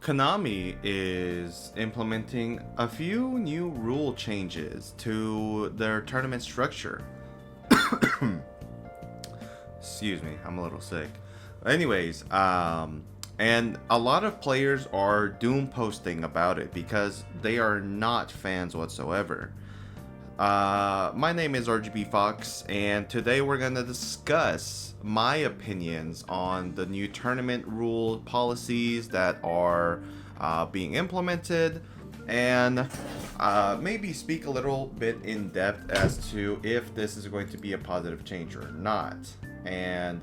Konami is implementing a few new rule changes to their tournament structure. Excuse me, I'm a little sick. Anyways, and a lot of players are doom posting about it because they are not fans whatsoever. My name is RGB Fox, and today we're gonna discuss my opinions on the new tournament rule policies that are being implemented, and maybe speak a little bit in depth as to if this is going to be a positive change or not. And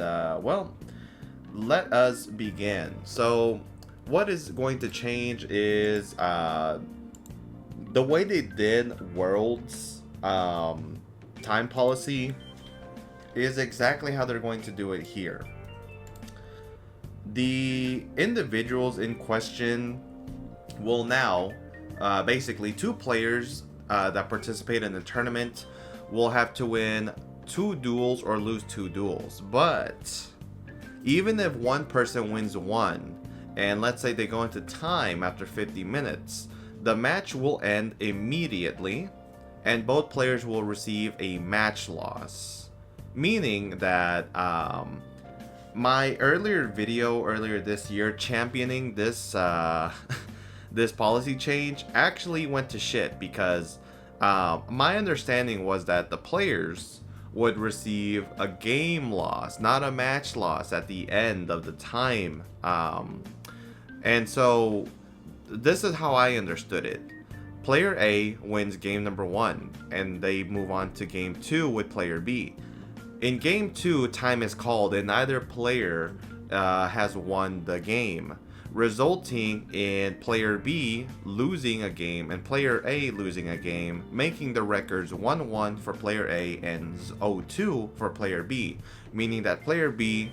let us begin. So, what is going to change is the way they did Worlds time policy is exactly how they're going to do it here. The individuals in question will now, basically, two players that participate in the tournament will have to win 2 duels or lose 2 duels. But even if one person wins 1, and let's say they go into time after 50 minutes, the match will end immediately, and both players will receive a match loss. Meaning that my earlier video earlier this year championing this this policy change actually went to shit because my understanding was that the players would receive a game loss, not a match loss at the end of the time. And so this is how I understood it. Player A wins game number 1, and they move on to game 2 with player B. In game 2, time is called, and neither player has won the game, resulting in player B losing a game and player A losing a game, making the records 1-1 for player A and 0-2 for player B, meaning that player B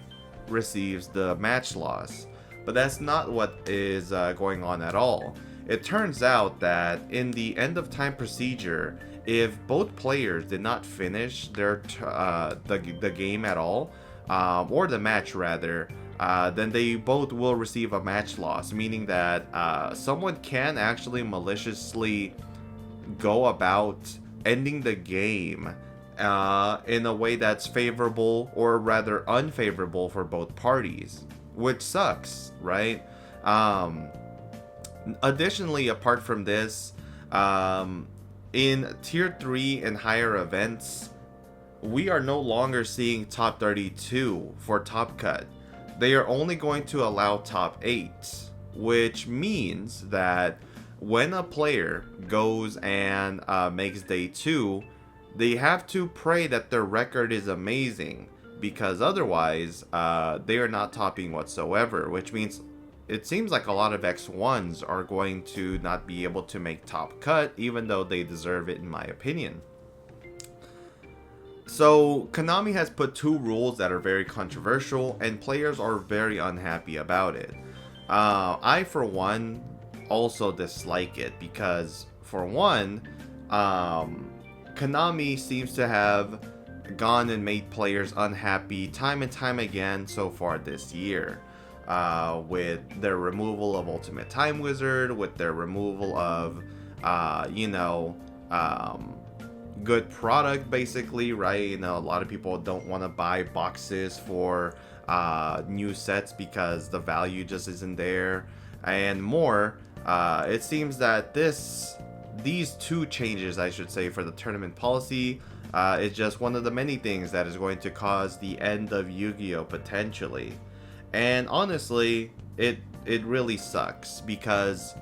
receives the match loss. But that's not what is going on at all. It turns out that in the end of time procedure, if both players did not finish their the game at all, or the match rather, then they both will receive a match loss, meaning that someone can actually maliciously go about ending the game in a way that's favorable or rather unfavorable for both parties, which sucks, right? Additionally, apart from this, in tier 3 and higher events, we are no longer seeing top 32 for top cut. They are only going to allow top 8, which means that when a player goes and makes day 2, they have to pray that their record is amazing, because otherwise they are not topping whatsoever, which means it seems like a lot of X1s are going to not be able to make top cut, even though they deserve it in my opinion. So Konami has put 2 rules that are very controversial, and players are very unhappy about it. I, for one, also dislike it because, for one, Konami seems to have gone and made players unhappy time and time again so far this year. With their removal of Ultimate Time Wizard, with their removal of, good product, basically, right? You know, a lot of people don't want to buy boxes for new sets because the value just isn't there, and more. It seems that these 2 changes, I should say, for the tournament policy is just one of the many things that is going to cause the end of Yu-Gi-Oh! Potentially. And honestly, it really sucks because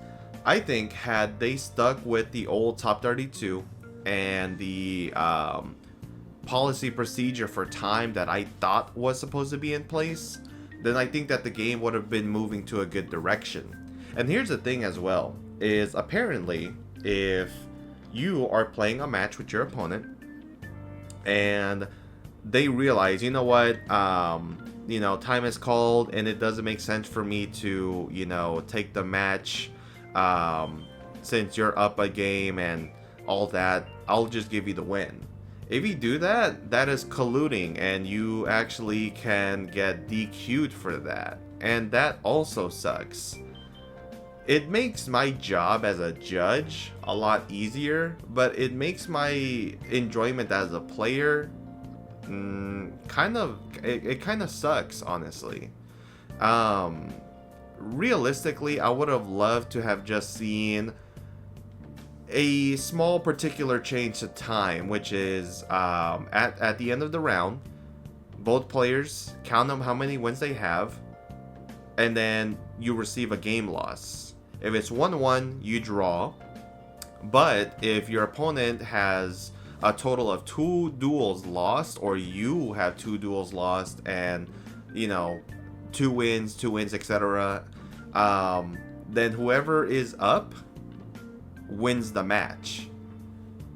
I think had they stuck with the old top 32 and the policy procedure for time that I thought was supposed to be in place, then I think that the game would have been moving to a good direction. And here's the thing as well, is apparently if you are playing a match with your opponent and they realize, you know what, time is called and it doesn't make sense for me to, take the match since you're up a game and all that, I'll just give you the win. If you do that, that is colluding and you actually can get DQ'd for that. And that also sucks. it makes my job as a judge a lot easier, but it makes my enjoyment as a player kind of it kind of sucks, honestly. Realistically, I would have loved to have just seen a small particular change to time, which is at the end of the round, both players count them how many wins they have, and then you receive a game loss. If it's 1-1, you draw. But if your opponent has a total of 2 duels lost, or you have 2 duels lost, and 2 wins, etc., then whoever is up wins the match.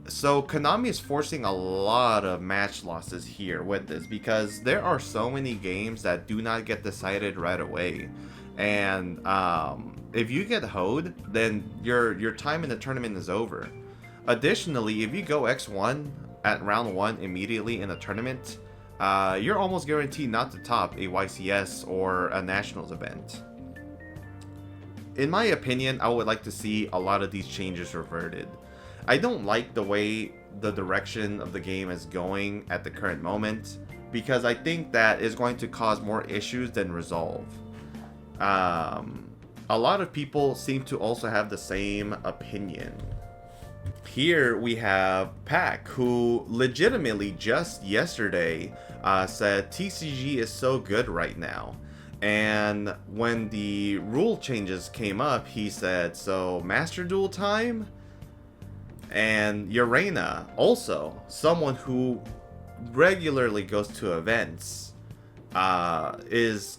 So Konami is forcing a lot of match losses here with this, because there are so many games that do not get decided right away. And if you get hoed, then your time in the tournament is over. Additionally, if you go X1 at round 1 immediately in a tournament, you're almost guaranteed not to top a YCS or a Nationals event. In my opinion, I would like to see a lot of these changes reverted. I don't like the way the direction of the game is going at the current moment, because I think that is going to cause more issues than resolve. A lot of people seem to also have the same opinion. Here we have Pac, who legitimately just yesterday said TCG is so good right now. And when the rule changes came up, he said, so Master Duel time? And Urena, also someone who regularly goes to events, is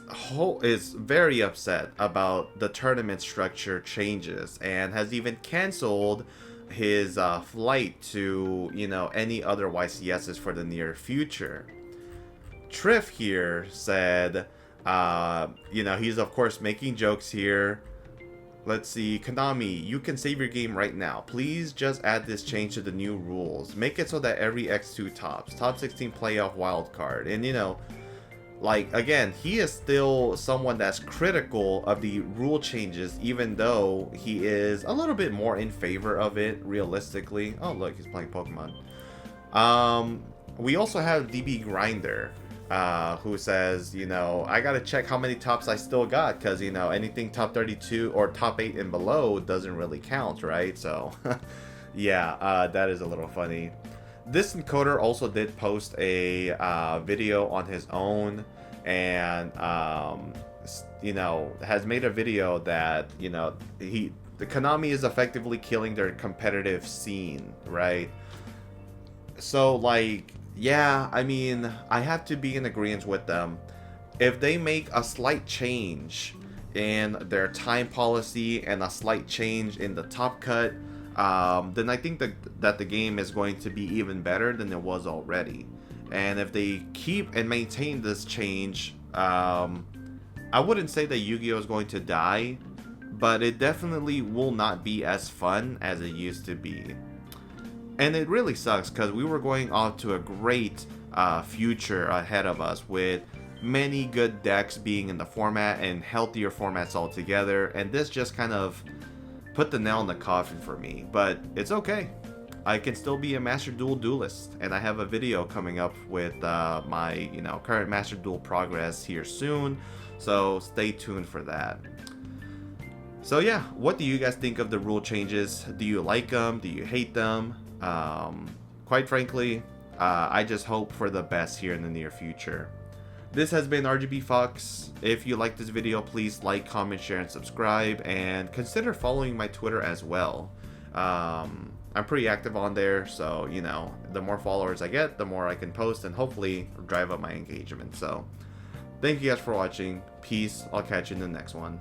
very upset about the tournament structure changes, and has even canceled his flight to any other YCSs for the near future. Triff here said, he's of course making jokes here. Let's see, Konami, you can save your game right now. Please just add this change to the new rules. Make it so that every X2 tops. Top 16 playoff wildcard. And again, he is still someone that's critical of the rule changes, even though he is a little bit more in favor of it, realistically. Oh, look, he's playing Pokemon. We also have DB Grinder, who says, I gotta check how many tops I still got, because, anything top 32 or top 8 and below doesn't really count, right? So, yeah, that is a little funny. This encoder also did post a video on his own, and has made a video that the Konami is effectively killing their competitive scene, right? So yeah, I mean, I have to be in agreement with them. If they make a slight change in their time policy and a slight change in the top cut, then I think that the game is going to be even better than it was already. And if they keep and maintain this change, I wouldn't say that Yu-Gi-Oh! Is going to die, but it definitely will not be as fun as it used to be. And it really sucks, because we were going off to a great future ahead of us, with many good decks being in the format and healthier formats altogether, and this just kind of put the nail in the coffin for me. But it's okay. I can still be a Master Duel duelist, and I have a video coming up with my current Master Duel progress here soon, so stay tuned for that. So yeah, what do you guys think of the rule changes? Do you like them? Do you hate them? Quite frankly, I just hope for the best here in the near future. This has been RGB Fox. If you like this video, please like, comment, share, and subscribe, and consider following my Twitter as well. I'm pretty active on there, so the more followers I get, the more I can post and hopefully drive up my engagement. So thank you guys for watching. Peace. I'll catch you in the next one.